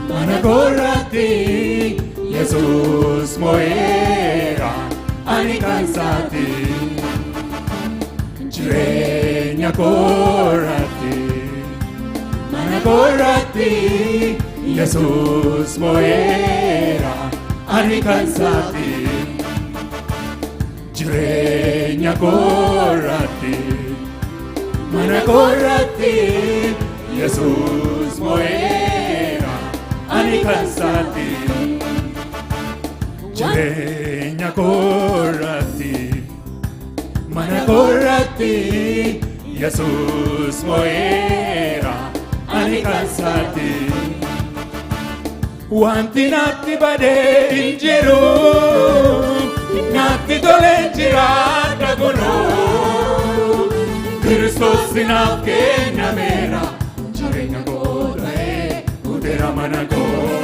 mana korratti Yesus mo'eera ani kan isaati jireenya korratti mana korratti Yesus mo'eera ani kan isaati jireenya korratti mana korratti Yesus mo'eera ani kan isaati jireenya korratti mana korratti Yesus mo'eera ani kan isaati wanti natti badee hin jiru natti tole jiraadha kunoo Kristos naaf kennameera jireenya koo ta'ee guuteera mana koo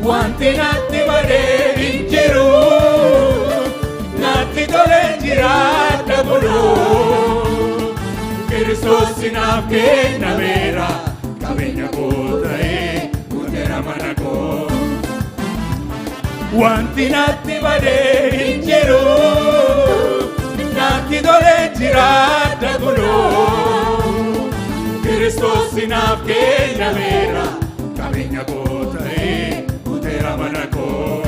wanti natti badee hin jiru natti tole jiraadha kunoo Kristos naaf kennameera qabeenya koo ta'ee guuteera mana koo wanti natti badee hin jiru natti tole jiraadha kunoo Kristos naaf kennameera qabeenya koo ta'ee guuteera mana koo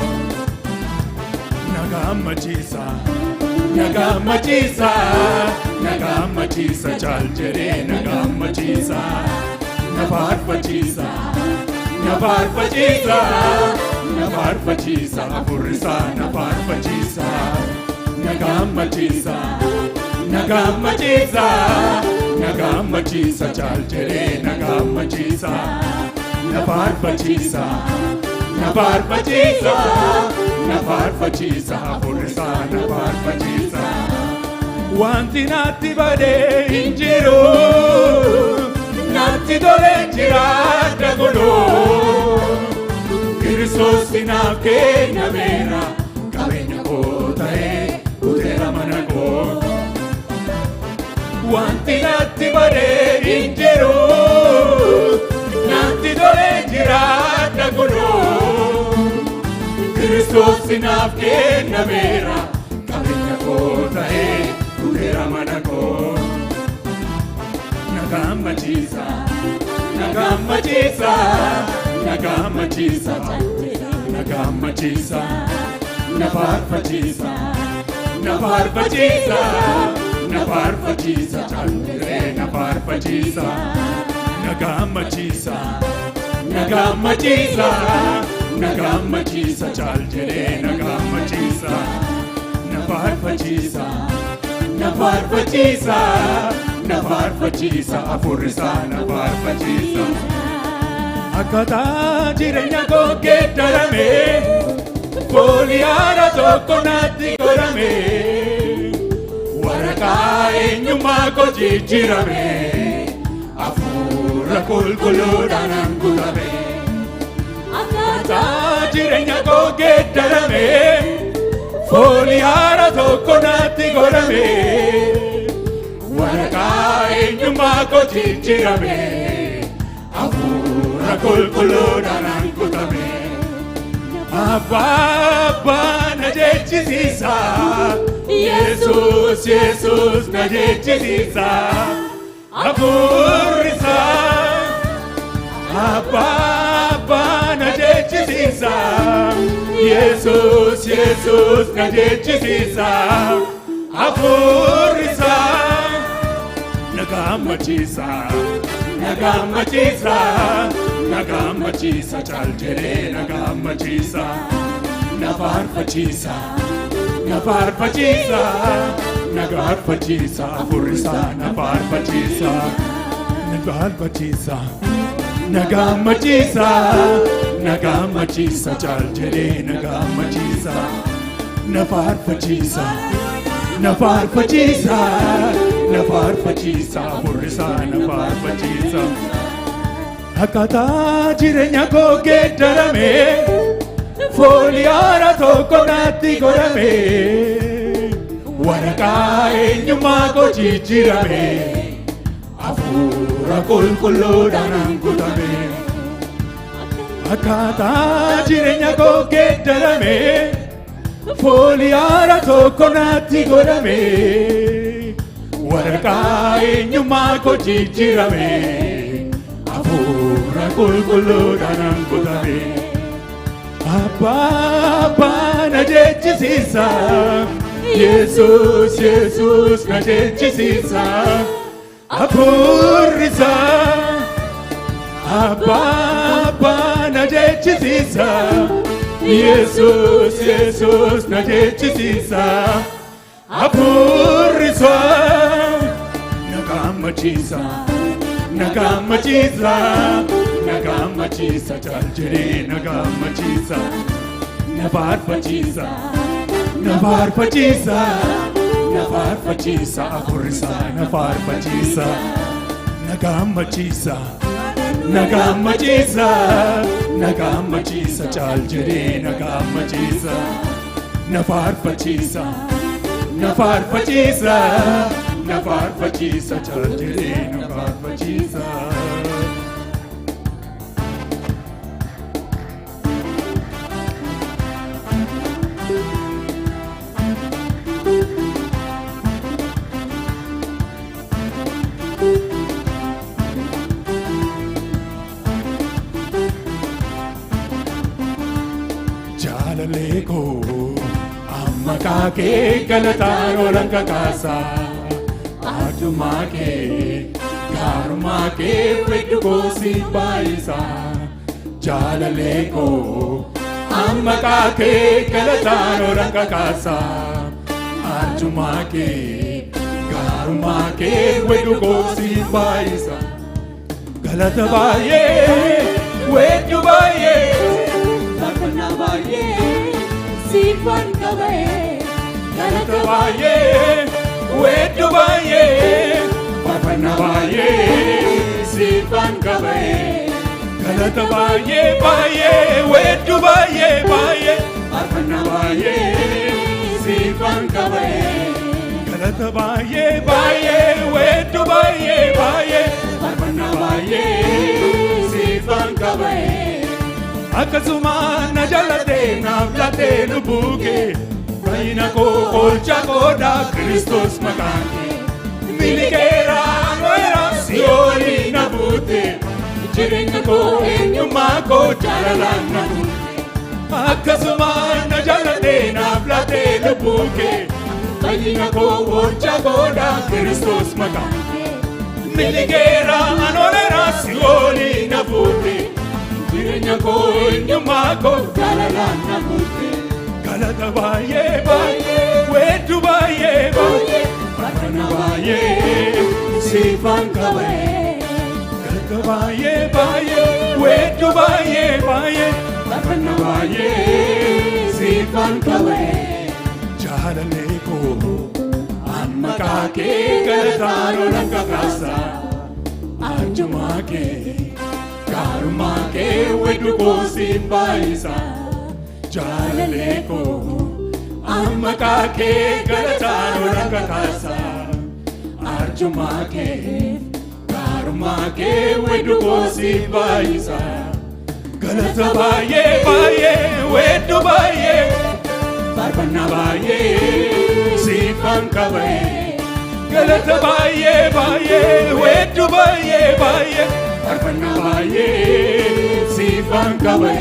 na gammachiisa caal jedhee na gammachiisa na faarfachiisa afurrisaa na faarfachiisa na gammachiisa caal jedhee na gammachiisa na faarfachiisa afurrisaa na faarfachiisa wanti natti badee hin jiru natti tole jiraadha kunoo Kristos naaf kennameera qabeenya koo ta'ee guuteera mana koo wanti natti badee hin jiru natti tole jiraadha kunoo Kristos naaf kennameera qabeenya koo ta'ee guuteera mana koo na gammachiisa na faarfachiisa caalchiree na faarfachiisa na gammachiisa caalchiree na gammachiisa na faarfachiisa afurrisaa na faarfachiisa akkaataa jireenya koo geeddarame foolii haara tokko natti godhame waraqaa eenyummaa koo jijjiirame hafuura qulqulluudhaan guutame akkaataa jireenya koo geeddarame foolii haara tokko natti godhame waraqaa eenyummaa koo jijjiirame hafuura qulqulluudhaan guutame Abbaa na jechisiisa Yesus na jechisiisa hafuurrisaa Abbaa na jechisiisa Yesus na jechisiisa hafuurrisaa na gammachiisa caal jedhee na gammachiisa na faarfachiisa afurrisaa na faarfachiisa na gammachiisa caal jedhee na gammachiisa na faarfachiisa afurrisaa na faarfachiisa akkaataa jireenya koo geeddarame foolii haara tokko natti godhame waraqaa eenyummaa koo jijjiirame hafuura hafuura qulqulluudhaan guutame akkaataa jireenya koo geeddarame foolii haaraa tokko naatti godhame waraqaa eenyummaa koo jijjiirame hafuura qulqulluudhaan guutame Abbaa na jechisiisa Yesus Yesus na jechisiisa hafuurri isaa Abbaa na jechisiisa Yesus Yesus na jechisiisa hafuurri isaa na gammachiisa na gammachiisa na gammachiisa jaaljedhee na gammachiisa na faarfachiisa na faarfachiisa na faarfachiisa hafuurri isaa na faarfachiisa na gammachiisa na gammachiisa na gammachiisa jaaljedhee na gammachiisa na faarfachiisa na faarfachiisa na faarfachiisa jaaljedhee na faarfachiisa Jaalaleko amma kaakee galataan oolan kakaasa arjumaa kee gaarumaa kee fedhu koosi baay'isa Jaalaleko amma kaakee galataan oolan kakaasa arjumaa kee gaarumaa kee fedhu koosi baay'isa galata baay'ee fedhu baay'ee Sifan kabe galata baye wedu baye parpana baye sifan kabe galata baye baye wedu baye baye parpana baye sifan kabe galata baye baye wedu baye baye parpana baye sifan kabe Akasuma na jalate na vlate lubuke Kaina ko olcha koda Kristos makake Milikera noera sioli na bute Jirenga ko enyuma ko jalalan na bute Akasuma na jalate na vlate lubuke Kaina ko olcha koda Kristos makake Milikera noera sioli na bute Jirenya ko inyuma ko jalalan na bute Galata baye baye wetu baye baye Parpana baye sifan kabe Galata baye baye wetu baye baye Parpana baye sifan kabe Jalaleko amma kaake galatano langkakasa Anjuma ke Karma ke wedu ko simbaisa Jalaleko amma ka ke galatano rangakasa Arjuma ke karma ke wedu ko simbaisa Galata baye baye wedu baye Parpana baye sifan kabe Galata baye baye wedu baye baye Parpana baye sifan kabe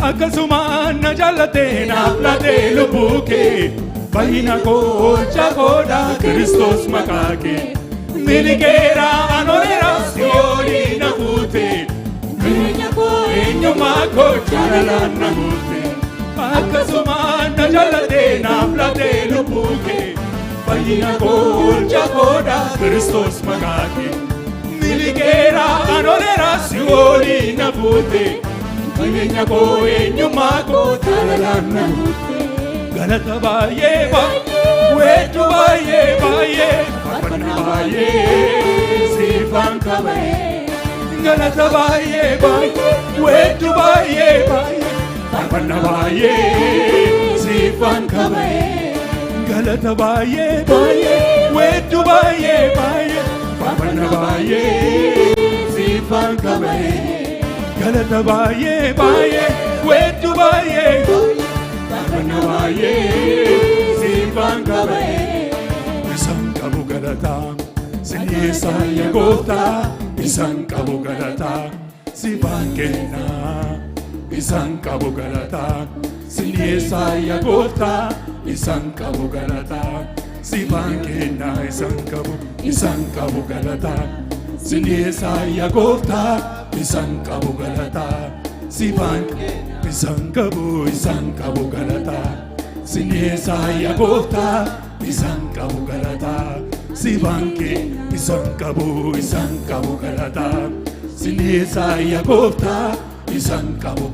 Akasuma na jalate na plate lubuke Bahina ko olcha koda Kristos makake Milikera anorera sioli na bute Minya ko enyuma ko jalalan na bute Akasuma na jalate na plate lubuke Bahina ko olcha koda Kristos makake Milikera anorera sioli na bute Kanya ko enyuma ko jalalan na bute Galata baye baye wetu baye baye Parpana baye sifan kabe Galata baye baye wetu baye baye Parpana baye sifan kabe Galata baye baye wetu baye baye Faarfannaa baay'ee siifan qabe galata baay'ee baay'ee weedduu baay'ee faarfannaa baay'ee siifan qabe isaan qabu galata sinyeessa yaa gooftaa isaan qabu galata siifan kenna isaan qabu galata sinyeessa yaa gooftaa isaan qabu galata siifan kenna isaan qabu galata sinyeessa yaa gooftaa isaan qabu galata siifan isaan qabu galata sinyeessa yaa gooftaa isaan qabu galata siifan isaan qabu galata sinyeessa yaa gooftaa isaan qabu